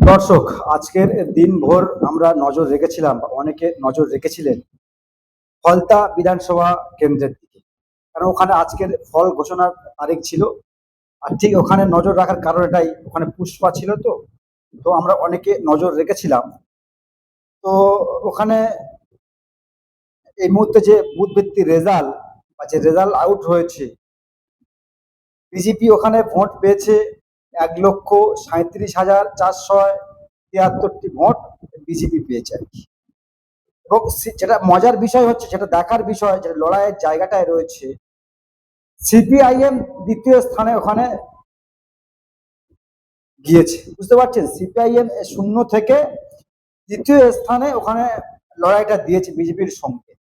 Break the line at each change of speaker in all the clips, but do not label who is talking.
দর্শক, আজকের দিনভর আমরা নজর রেখেছিলাম বা অনেকে নজর রেখেছিলেন ফলতা বিধানসভা কেন্দ্রের দিকে। কারণ ওখানে আজকের ফল ঘোষণার তারিখ ছিল। আর ঠিক ওখানে নজর রাখার কারণ এটাই, ওখানে পুষ্পা ছিল। তো তো আমরা অনেকে নজর রেখেছিলাম। তো ওখানে এই মুহূর্তে যে বুথ ভিত্তিক রেজাল্ট বা যে রেজাল্ট আউট হয়েছে, বিজেপি ওখানে ভোট পেয়েছে ১,৩৭,৪৭৩ ভোট বিজেপি পেয়েছে আর কি। এবং যেটা মজার বিষয় হচ্ছে, যেটা দেখার বিষয়, যেটা লড়াইয়ের জায়গাটায় রয়েছে, সিপিআইএম দ্বিতীয় স্থানে ওখানে গিয়েছে। বুঝতে পারছেন, সিপিআইএম শূন্য থেকে দ্বিতীয় স্থানে ওখানে লড়াইটা দিয়েছে বিজেপির সঙ্গে।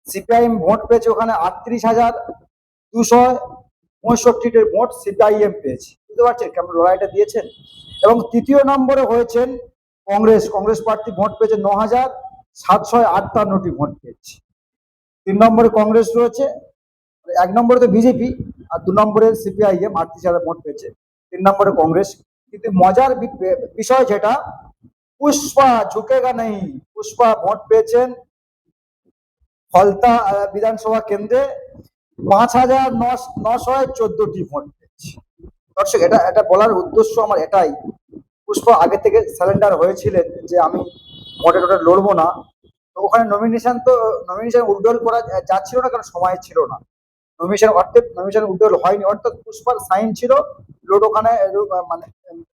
সিপিআইএম ভোট পেয়েছে ওখানে ৩৮,২৬৫ ভোট সিপিআইএম পেয়েছে। বুঝতে পারছেন কেমন লড়াইটা দিয়েছেন। এবং তৃতীয় নম্বরে হয়েছেন কংগ্রেস প্রার্থী, ভোট পেয়েছে ৯,৭৫৮টি ভোট পেয়েছে। ৩ নম্বরে কংগ্রেস রয়েছে, ১ নম্বরে তো বিজেপি, আর ২ নম্বরে সিপিআইএম ৩৮,০০০ ভোট পেয়েছে। ৩ নম্বরে কংগ্রেস। কিন্তু মজার বিষয় যেটা, পুষ্পা ঝুঁকেগা নেই, পুষ্পা ভোট পেয়েছেন ফলতা বিধানসভা কেন্দ্রে ৫,৯১৪টি ভোট পেয়েছে। দর্শক, এটা বলার উদ্দেশ্য আমার এটাই, পুষ্পা আগে থেকে স্যালেন্ডার হয়েছিলেন যে আমি ভোটে টোটে লড়বো না। তো ওখানে নমিনেশন উইথড্রল করা যাচ্ছিল না, কারণ সময় ছিল না। নমিনেশন উইথড্রল হয়নি, অর্থাৎ পুষ্পার সাইন ছিল। লোড ওখানে মানে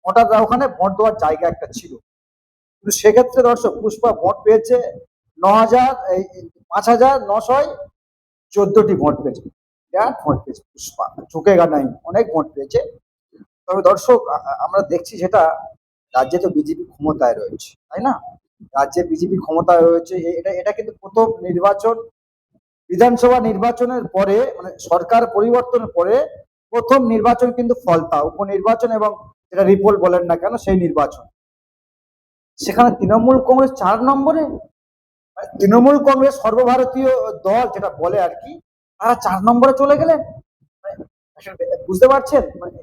ভোটাররা ওখানে ভোট দেওয়ার জায়গা একটা ছিল। কিন্তু সেক্ষেত্রে দর্শক, পুষ্পা ভোট পেয়েছে ৫,৯১৪টি ভোট পেয়েছে। বিরাট ভোট পেয়েছে পুষ্পা, ঝুঁকেগা নাই, অনেক ভোট পেয়েছে। তবে দর্শক, আমরা দেখছি যেটা, রাজ্যে তো বিজেপি ক্ষমতায় রয়েছে, তাই না? রাজ্যে বিজেপি ক্ষমতায় রয়েছে। এটা এটা কিন্তু প্রথম নির্বাচন, বিধানসভা নির্বাচনের পরে, মানে সরকার পরিবর্তনের পরে প্রথম নির্বাচন কিন্তু ফলতা উপনির্বাচন, এবং যেটা রিপোল বলেন না কেন, সেই নির্বাচন। সেখানে তৃণমূল কংগ্রেস ৪ নম্বরে, তৃণমূল কংগ্রেস সর্বভারতীয় দল যেটা বলে আর কি, তারা ৪ নম্বরে চলে গেলেন। মানে বুঝতে পারছেন, মানে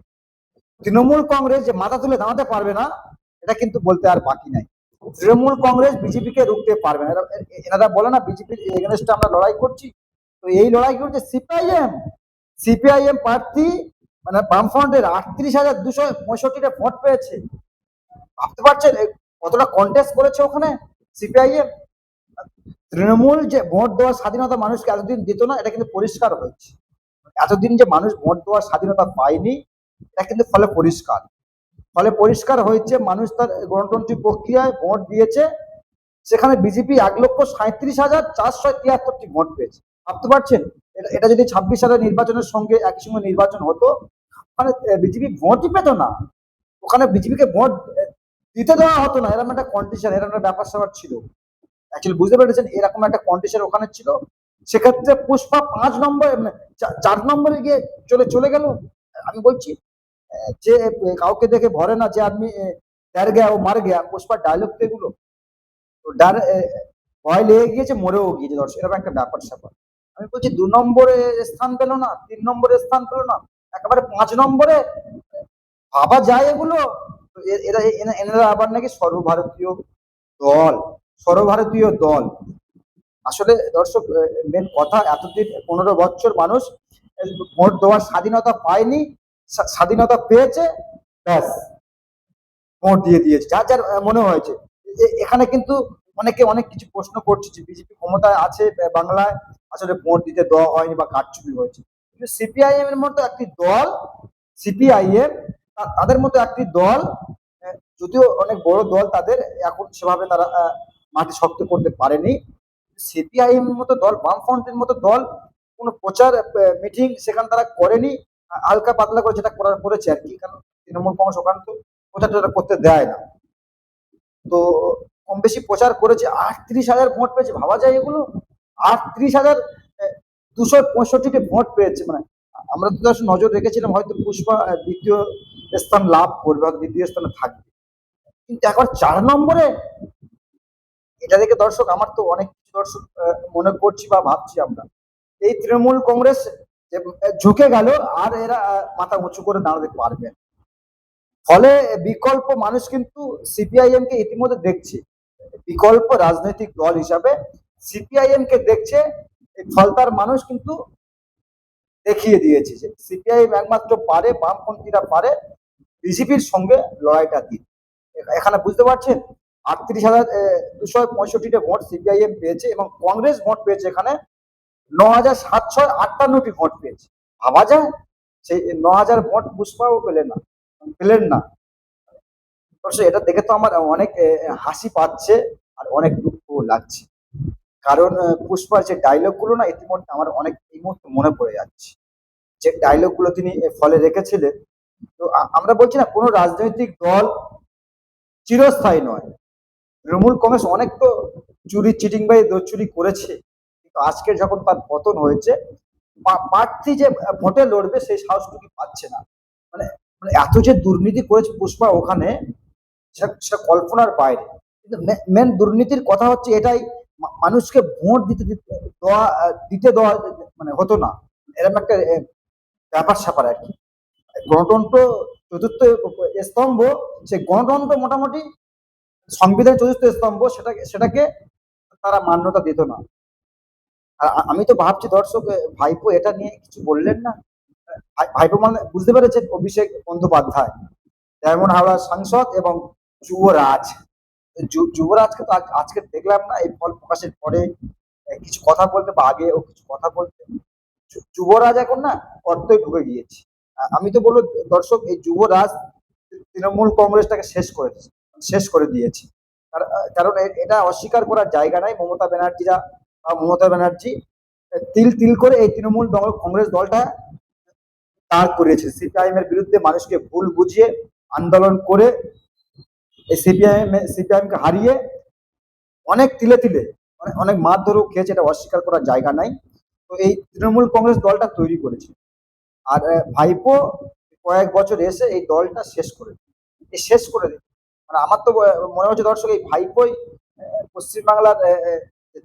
তৃণমূল কংগ্রেস যে মাথা তুলে দাঁড়াতে পারবে না, এটা কিন্তু বলতে আর বাকি নাই। তৃণমূল কংগ্রেস বিজেপিকে রুখতে পারবে না। এনারা বলে না বিজেপির এগেনস্টে আমরা লড়াই করছি, তো এই লড়াই করছে সিপিআইএম প্রার্থী, মানে বামফ্রন্টের ৩৮,২৬৫টা ভোট পেয়েছে। ভাবতে পারছেন কতটা কন্টেস্ট করেছে ওখানে সিপিআইএম। তৃণমূল যে ভোট দেওয়ার স্বাধীনতা মানুষকে এতদিন দিত না, এটা কিন্তু পরিষ্কার হয়েছে। এতদিন যে মানুষ ভোট দেওয়ার স্বাধীনতা পায়নি, এটা কিন্তু ফলে পরিষ্কার হয়েছে, মানুষ তার গণতান্ত্রিক প্রক্রিয়ায় ভোট দিয়েছে। সেখানে বিজেপি ১,৩৭,৪৭৩টি ভোট পেয়েছে। ভাবতে পারছেন, এটা যদি ২৬ সালের নির্বাচনের সঙ্গে একই সঙ্গে নির্বাচন হতো, ওখানে বিজেপি ভোটই পেত না। ওখানে বিজেপিকে ভোট দিতে দেওয়া হতো না, এরকম একটা কন্ডিশন, এরকম একটা ব্যাপার স্যাপার ছিল। অ্যাকচুয়ালি বুঝতে পেরেছেন, এরকম একটা কন্ডিশন ওখানে ছিল। সেক্ষেত্রে পুষ্পা ৫ নম্বর, ৪ নম্বরে গিয়ে চলে গেল। আমি বলছি, যে কাউকে দেখে ভরে না, যে আদমি ডর গয়া ও মার গয়া, পুষ্পার ডায়লগ তো এগুলো। তো ভয় লেগে গিয়েছে, মরেও গিয়েছে। দর্শক, এরকম একটা ব্যাপার স্যাপার। আমি বলছি ২ নম্বরে স্থান পেল না, ৩ নম্বরে স্থান পেল না, একেবারে ৫ নম্বরে। ভাবা যায় এগুলো? এনারা আবার নাকি সর্বভারতীয় দল। আসলে দর্শক, মেন কথা, এতদিন ১৫ বছর মানুষ ভোট দেওয়ার স্বাধীনতা পায়নি, স্বাধীনতা পেয়েছে, ব্যাস ভোট দিয়ে দিয়েছে যার যার মনে হয়েছে। এখানে কিন্তু অনেকে অনেক কিছু প্রশ্ন করছে যে বিজেপি ক্ষমতায় আছে বাংলায়, আসলে ভোট দিতে দেওয়া হয়নি বা কারচুপি হয়েছে। কিন্তু সিপিআইএম এর মতো একটি দল, সিপিআইএম তাদের মতো একটি দল, যদিও অনেক বড় দল, তাদের এখন সেভাবে তারা মাটি শক্ত করতে পারেনি। সিপিআইএম এর মতো দল, বামফ্রন্টের মতো দল, কোনো প্রচার মিটিং সেখানে তারা করেনি। হালকা পাতলা করে যেটা করেছে আর কি, কারণ তৃণমূল কংগ্রেস ওখানে তো প্রচার টোচার করতে দেয় না। তো কম বেশি প্রচার করেছে, ৩৮,০০০ ভোট পেয়েছে। ভাবা যায় এগুলো? ৩৮,২৬৫টি ভোট পেয়েছে। মানে আমরা তো নজর রেখেছিলাম হয়তো পুষ্পা দ্বিতীয় স্থান লাভ করবে, হয়তো দ্বিতীয় স্থানে থাকবে, কিন্তু এখন ৪ নম্বরে। এটা দেখে দর্শক, আমার তো অনেক কিছু দর্শক মনে করছি বা ভাবছি আমরা, এই তৃণমূল কংগ্রেস ঝুঁকে গেল, আর এরা মাথা উঁচু করে দাঁড়াতে পারবে। ফলে বিকল্প মানুষ কিন্তু সিপিআইএম কে ইতিমধ্যে দেখছে, বিকল্প রাজনৈতিক দল হিসাবে সিপিআইএম কে দেখছে। এই ফলতার মানুষ কিন্তু দেখিয়ে দিয়েছে যে সিপিআইএম একমাত্র পারে, বামপন্থীরা পারে বিজেপির সঙ্গে লড়াইটা দিতে। এখানে বুঝতে পারছেন 38,265টা ভোট সিপিআইএম পেয়েছে এবং কংগ্রেস ভোট পেয়েছে এখানে 9,758টি ভোট পেয়েছে। ভাবা যায় সেই 9,000 ভোট পুষ্পাও পেলেন না। অবশ্য এটা দেখে তো আমার অনেক হাসি পাচ্ছে আর অনেক দুঃখও লাগছে, কারণ পুষ্পার যে ডায়লগ গুলো না ইতিমধ্যে আমার অনেক এই মুহূর্তে মনে পড়ে যাচ্ছে, যে ডায়লগ গুলো তিনি ফলে রেখেছিলেন। তো আমরা বলছি না কোনো রাজনৈতিক দল চিরস্থায়ী নয়। তৃণমূল কংগ্রেস অনেক তো চুরি চিটিংবাজি দোচুরি করেছে, কিন্তু আজকে যখন তার পতন হয়েছে, প্রার্থী যে ভোটে লড়বে সেই সাহসটুকু পাচ্ছে না। মানে মানে এত যে দুর্নীতি করেছে পুষ্পা ওখানে, সেটা কল্পনার বাইরে। কিন্তু মেন দুর্নীতির কথা হচ্ছে এটাই, মানুষকে ভোট দিতে দেওয়া মানে হতো না, এরকম একটা ব্যাপার স্যাপার আর কি। গণতন্ত্র চতুর্থ স্তম্ভ, সেই গণতন্ত্র মোটামুটি সংবিধানের চতুর্থ স্তম্ভ, সেটাকে তারা মান্যতা দিত না। আর আমি তো ভাবছি দর্শক, ভাইপো এটা নিয়ে কিছু বললেন না। ভাইপো মানে বুঝতে পেরেছেন, অভিষেক বন্দ্যোপাধ্যায়, ডায়মন্ড হাওড়ার সাংসদ এবং যুবরাজ। যুবরাজকে তো আজকে দেখলাম না এই ফল প্রকাশের পরে কিছু কথা বলতে, বা আগে ও কিছু কথা বলতে। যুবরাজ এখন না গর্তই ঢুকে গিয়েছে। আমি তো বলবো দর্শক, এই যুবরাজ তৃণমূল কংগ্রেসটাকে শেষ করে দিয়েছে। কারণ এটা অস্বীকার করার জায়গা নাই। মমতা ব্যানার্জি তিল তিল করে এই তৃণমূল কংগ্রেস দলটা দাঁড় করিয়েছে। সিপিআইএম এর বিরুদ্ধে মানুষকে ভুল বুঝিয়ে আন্দোলন করে এই সিপিআইএম কে হারিয়ে অনেক তিলে তিলে অনেক মারধরও খেয়েছে, এটা অস্বীকার করার জায়গা নাই। তো এই তৃণমূল কংগ্রেস দলটা তৈরি করেছে, আর ভাইপো কয়েক বছর এসে এই দলটা শেষ করে দিল। মানে আমার তো মনে হচ্ছে দর্শক, এই ভাইপোই পশ্চিমবাংলার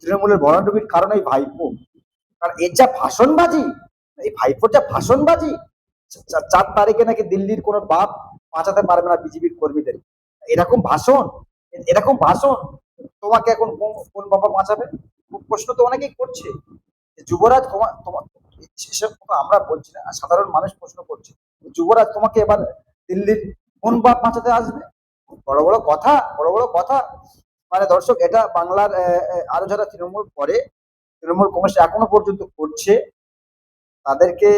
তৃণমূলের ভরাডুবির কারণ এই ভাইপো। কারণ এর যা ভাষণবাজি, এই ভাইপোর যা ভাষণবাজি, 4 তারিখে নাকি দিল্লির কোনো বাপ বাঁচাতে পারবে না বিজেপির কর্মীদের, এরকম ভাষণ তোমাকে এখন কোন বাবা বাঁচাবে? প্রশ্ন তো অনেকেই করছে। যুবরাজ সেসব কথা আমরা বলছি না, সাধারণ মানুষ প্রশ্ন করছে, যুবরাজ তোমাকে এবার দিল্লির কোন বাপ বাঁচাতে আসবে? বড় বড় কথা। মানে দর্শক, এটা বাংলার আরো যারা তৃণমূল কংগ্রেস এখনো পর্যন্ত করছে, তাদেরকে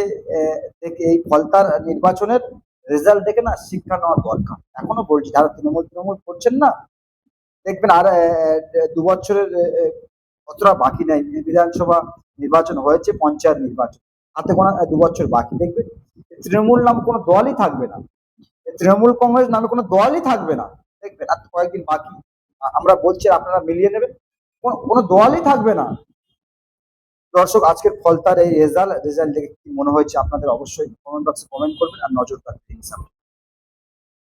এই ফলতার নির্বাচনের রেজাল্ট দেখে না শিক্ষা নেওয়া দরকার। এখনো বলছি, যারা তৃণমূল করছেন না, দেখবেন আর 2 বছরের অতটা বাকি নাই। বিধানসভা নির্বাচন হয়েছে, পঞ্চায়েত নির্বাচন হাতে গোনা 2 বছর বাকি। দেখবেন তৃণমূল নাম কোনো দলই থাকবে না, তৃণমূল কংগ্রেস নামে কোনো দলই থাকবে না। দেখবেন আর কয়েকদিন বাকি, আমরা বলছি আপনারা মিলিয়ে নেবেন, কোনো দলই থাকবে না। দর্শক, আজকের ফলতার এই রেজাল্ট দেখে কি মনে হয়েছে আপনাদের অবশ্যই কমেন্ট বক্সে কমেন্ট করবেন, আর নজর রাখবেন।